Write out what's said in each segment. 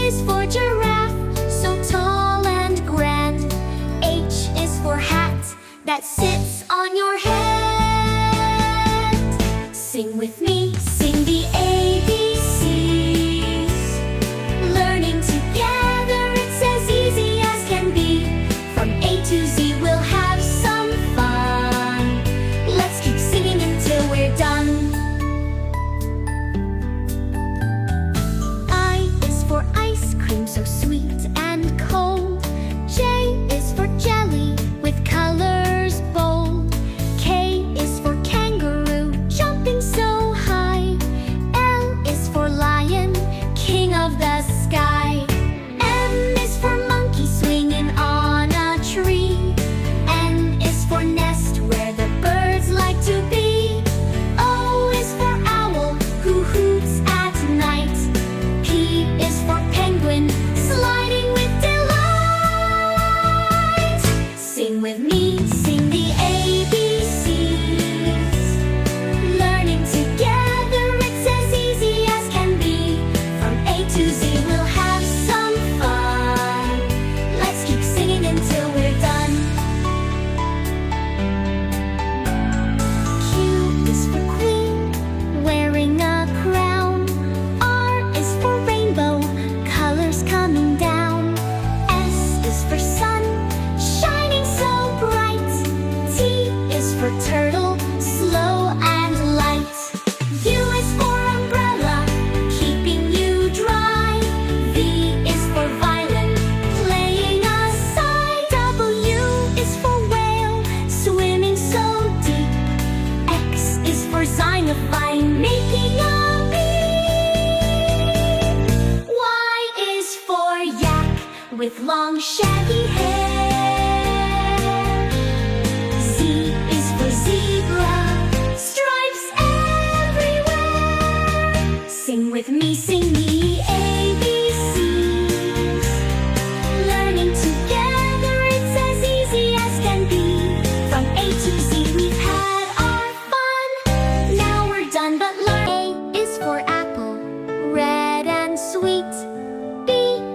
is for giraffe, so tall and grand. H is for hat, that sits on your head. Sing with me, sing the ABCs. Learning together, it's as easy as can be. From A to Z, we'll have some fun. Let's keep singing until we're done. I is for ice cream, so sweet and cold. J is for jelly, with colors bold. K is for kangaroo, jumping so high. L is for lion, king of the sky. M is for monkey, swinging on a tree. N is for nest, where the birds like to be. O is for owl, who hoots at night. P is for penguin, sliding with delight. Sing with me, sing the ABCs. Learning together, it's as easy as can be. From A to Z, we'll have some fun. Let's keep singing until we're done. Q is for queen, wearing a crown. R is for rainbow, colors coming down. S is for sun, shining so bright. T is for turtle, slow and light. U is for umbrella, keeping you dry. V is for violin, playing a sigh. W is for whale, swimming so deep. X is for xylophone, making a beat. Y is for yak, with long shaggy hair. Z is for zebra, stripes everywhere. Sing with me, sing the ABCs. Learning together, it's as easy as can be. From A to Z, we've had our fun. Now we're done, but learn. A is for apple, red and sweet. B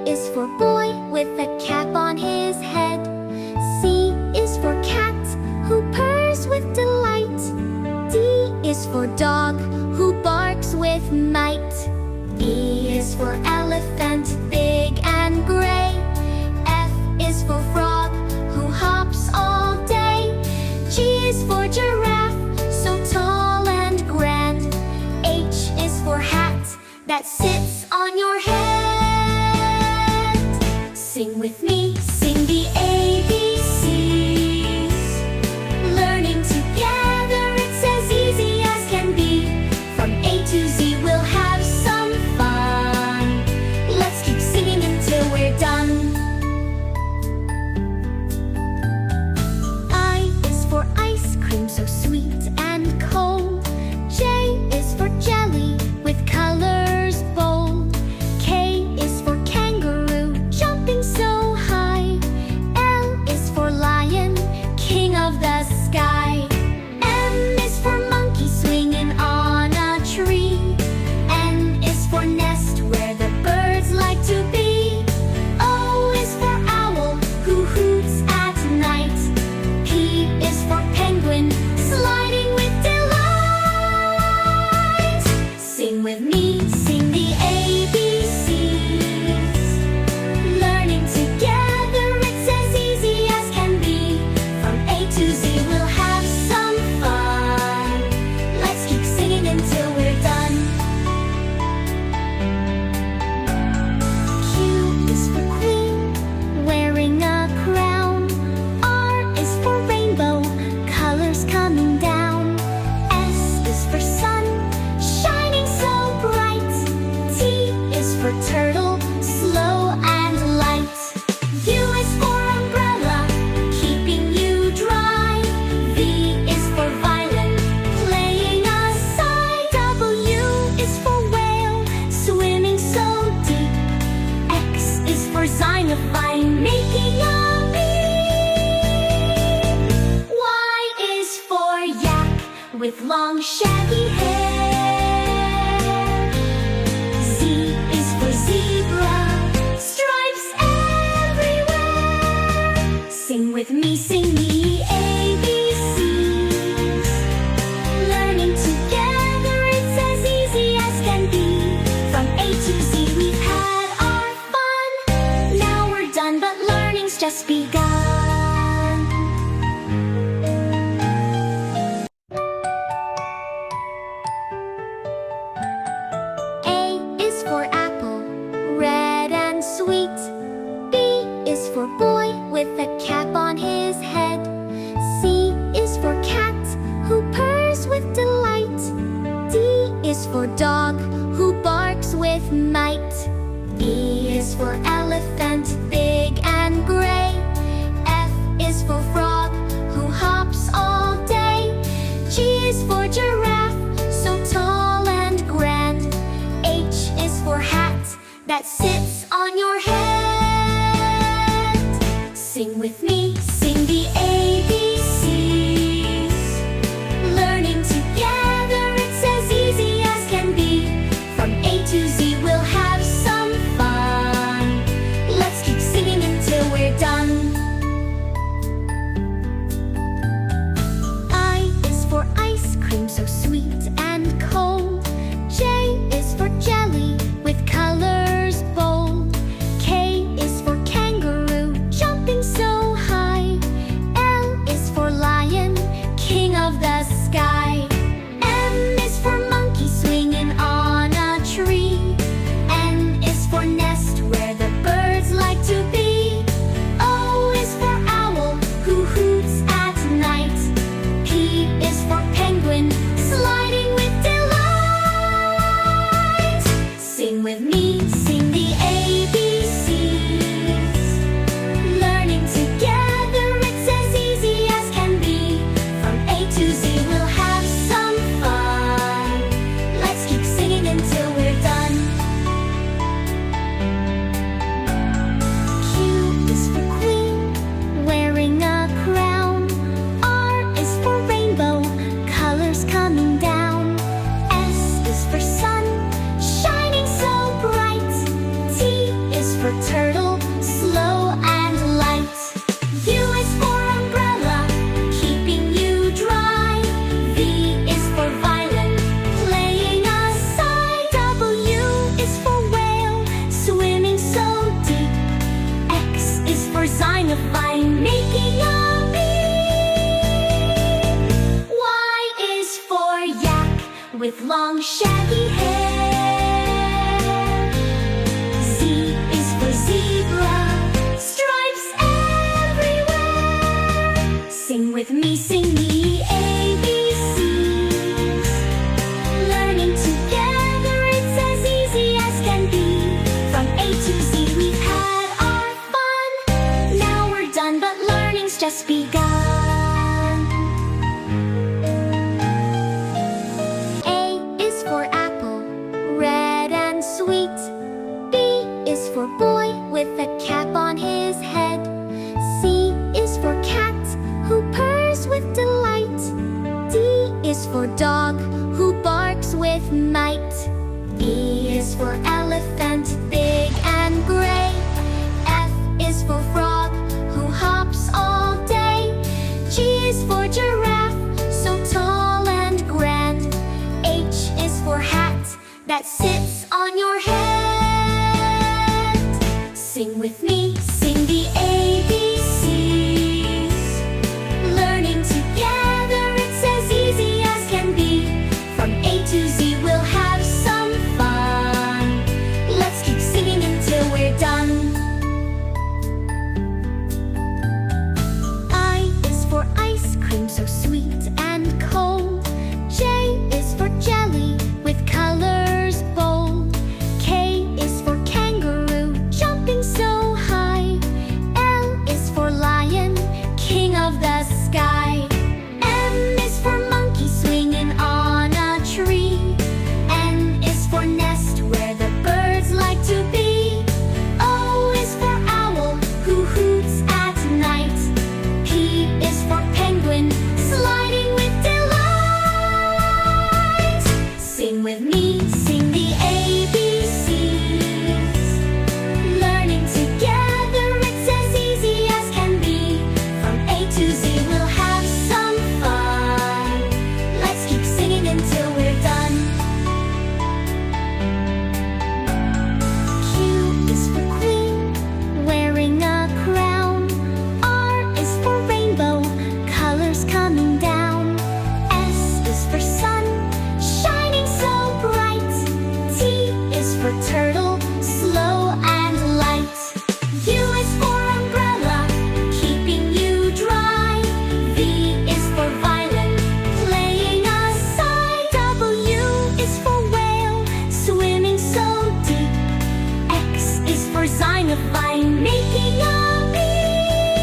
is for boy, with a cap on his head. C is for cat, who purrs with delight. D is for dog, who barks with might. E is for elephant, big and gray. F is for frog, who hops all day. G is for giraffe, so tall and grand. H is for hat, that sits on your head. Sing with me, sing the ABCs. Learning together, it's as easy as can be. From A to Z, we'll have some fun. Let's keep singing until we're done. I is for ice cream, so sweet and cold. J is for jelly, with colors bold. K is for kangaroo, jumping so high. L is for lion, king of the sky. M is for monkey, swinging on a tree. N is for nest, where the birds like to be. O is for owl, who hoots at night. P is for penguin, sliding with delight. Sing with me, sing the ABCs. Learning together, it's as easy as can be. From A to Z, we'll have some fun. Let's keep singing until we're done. Q is for queen, wearing a crown. R is for rainbow, colors coming down. S is for sun, shining so bright. T is for turtle, slow and light. U is for umbrella, keeping you dry. V is for violin, playing a sigh. W is for whale, swimming so deep. X is for xylophone, making a beat. Y is for yak, with long shaggy hair. Z is for zebra, just begun. A is for apple, red and sweet. B is for boy with a cap on his head. C is for cat who purrs with delight. D is for dog who barks with might. E is for elephant, big and gray. F is for frog who hops all day. G is for giraffe, so tall and grand. H is for hat that sits on your head. Sing with me, sing the ABCs. Learning together, it's as easy as can be. From A to Z we'll have some fun. Let's keep singing until we're done. I is for ice cream, so sweet and cold. J is for jelly with colors bold. K is for kangaroo, jumping so high. L is for lion, king of the sky. M is for monkey swinging on a tree. N is for nest where the birds like to be. O is for owl who hoots at night. P is for penguin sliding with delight. Sing with me, sing the ABCs. Learning together, it's as easy as can be. From A to Z we'll have some fun. Let's keep singing until we're done. Q is for queen, wearing a crown. R is for rainbow, colors coming down. S is for sun, shining so bright. T is for turtle, slow and light. U is for umbrella, keeping you dry. V is for violin, playing a sigh. W is for whale, swimming so deep. X is for xylophone, making a beat. Y is for yak, with long shaggy hair. Z is for zebra, stripes everywhere. Sing with me, sing the ABCs. Learning together, it's as easy as can be. From A to Z we've had our fun. Now we're done, but learning's just begun. A is for apple, red and sweet. B is for boy with a cap on his head. C is for cat who purrs with delight. D is for dog who barks with might. E is for elephant, big and gray. F is for frog who hops all day. G is for giraffe, so tall and grand. H is for hat that sits on your head. Sing with me, sing the ABCs. Learning together, it's as easy as can be. From A to Z we'll have some fun. design of vine making a bee.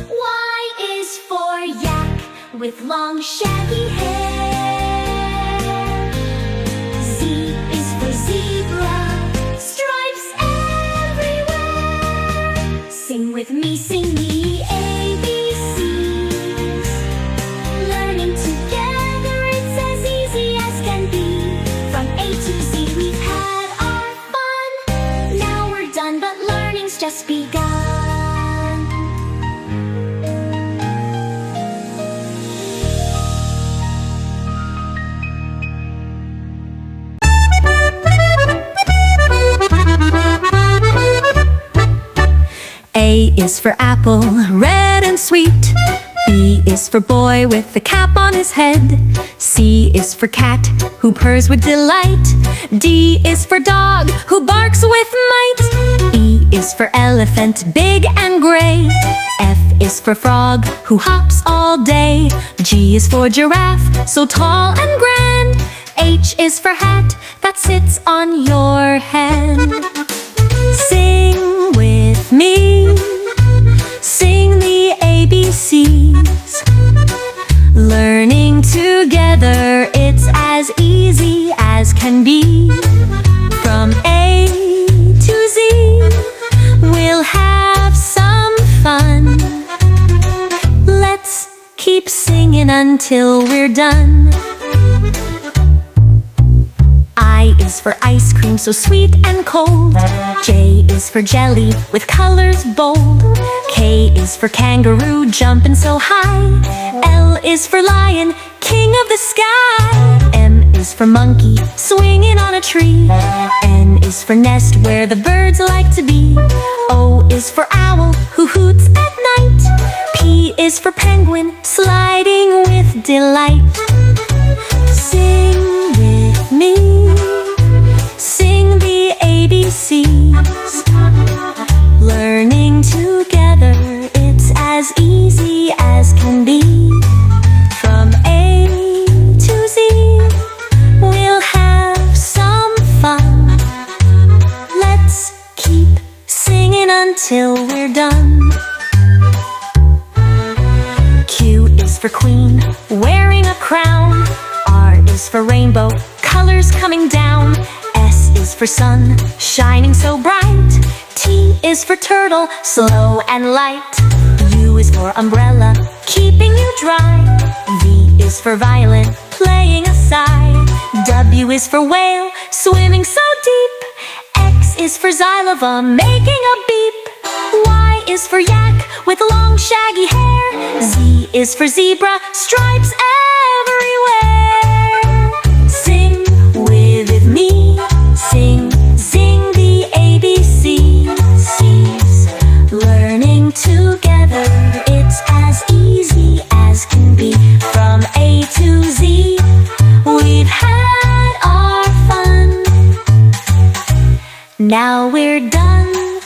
Y is for yak with long shaggy hair. Z is for zebra, stripes everywhere. Sing with me, sing the ABCs. Learning together, it's as easy as can be. From A to Z we've had our fun. Now we're done, but learning's just begun. A is for apple, red and sweet. B is for boy with the cap on his head. C is for cat, who purrs with delight. D is for dog, who barks with might. E is for elephant, big and gray. F is for frog, who hops all day. G is for giraffe, so tall and grand. H is for hat, that sits on your head. Sing with me, sing the ABCs. Learning together, it's as easy as can be. From A to Z, we'll have some fun. Let's keep singing until we're done. I is for ice cream, so sweet and cold. J is for jelly, with colors bold. K is for kangaroo, jumping so high. L is for lion, king of the sky. M is for monkey, swinging on a tree. N is for nest, where the birds like to be. O is for owl, who hoots at night. P is for penguin, sliding with delight. Sing with me, sing the ABCs. Learning together, it's as easy as can be. From A to Z, we'll have some fun. Let's keep singing until we're done. Q is for queen, wearing a crown. R is for rainbow, colors coming down. S is for sun, shining so bright. T is for turtle, slow and light. U is for umbrella, keeping you dry. V is for violin, playing a sigh. W is for whale, swimming so deep. X is for xylophone, making a beep. Y is for yak, with long shaggy hair. Z is for zebra, stripes everywhere. Sing with me, sing, sing the ABCs. Learning together, it's as easy as can be. From A to Z, we've had our fun. Now we're done,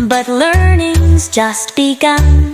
but learning's just begun.